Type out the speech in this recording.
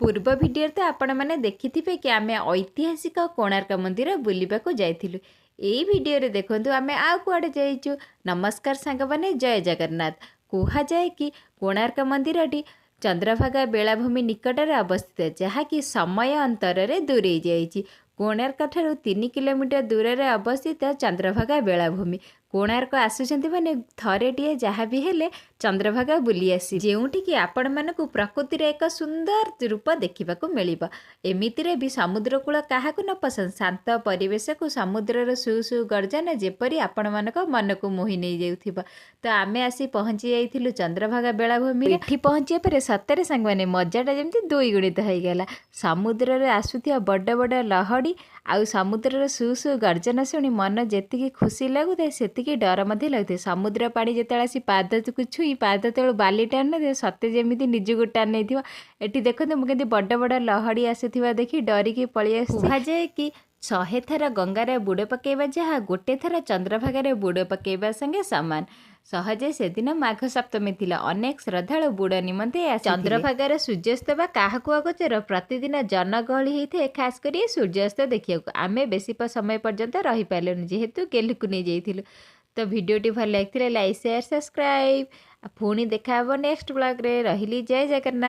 पूर्व भिडियो तो आपण मैंने देखि कि आम ऐतिहासिक कोणार्क मंदिर बुलवाक जाइलु। यही भिडियो देखु आम आउ कुआड़े जाइचु। नमस्कार सांग मैंने जय जगन्नाथ। कह जाए कि कोणार्क मंदिर चंद्रभागा बेलाभूमि निकटରେ अवस्थित जहाँकि समय अंतर में दूरे जाइए। कोणार्क ठारू 3 किलोमीटर दूर में अवस्थित चंद्रभागा बेलाभूमि। कोणार्क आसुचंती माने थरे टिए जहाँ भी हेले चंद्रभागा बुली आसी जोठिकी आपण मानकु प्रकृतिर एक सुंदर रूप देखा मिल। एमितिरे भी समुद्र कूल क्या न पसंद शांत परिवेश को समुद्रर सु सु गर्जन जेपरी आपण मानक मन को मोहि नहीं जाउथिबा। तो आम आसी पहुँची जाइलु चंद्रभागा बेलाभूमि। एठी पहुँचे पर सतरे सांग मैंने मजाटा जमी द्विगुणित होगला। समुद्र में आसुथिबा बड़ बड़ लहड़ी आउ समुद्रर सु सु गर्जन शुणी मन जी खुशी लगुए से डर लगे। समुद्र पानी जिते आसी पाद को छुई पाद तलू बाली टाण न सत्य जमी निजू टाण नहीं। एटी देखते मुझे बड़ बड़ लहड़ी आसुवा देखी डरिकी पलि जाए कि 100 थर गंगार बुड़ पकेबा जहाँ गोटे थर चंद्रभागार बुड़ पकेबा संगे सामान। सहजे से दिन माघ सप्तमी थिला। अनेक श्रद्धालु बुड़ निमंते चंद्रभागार सूर्यास्त बा क्या अगोचर प्रतिदिन जनगहली होता है। खास कर सूर्यास्त देखा आम बेसी समय पर्यंत रही पार्लुनि जेहेतु गेलुक नहीं जाइलु। तो भिडियोटी भल लगी लाइक शेयर सब्सक्राइब। पुणी देखा नेक्स्ट ब्लॉग रे। रही जय जगन्नाथ।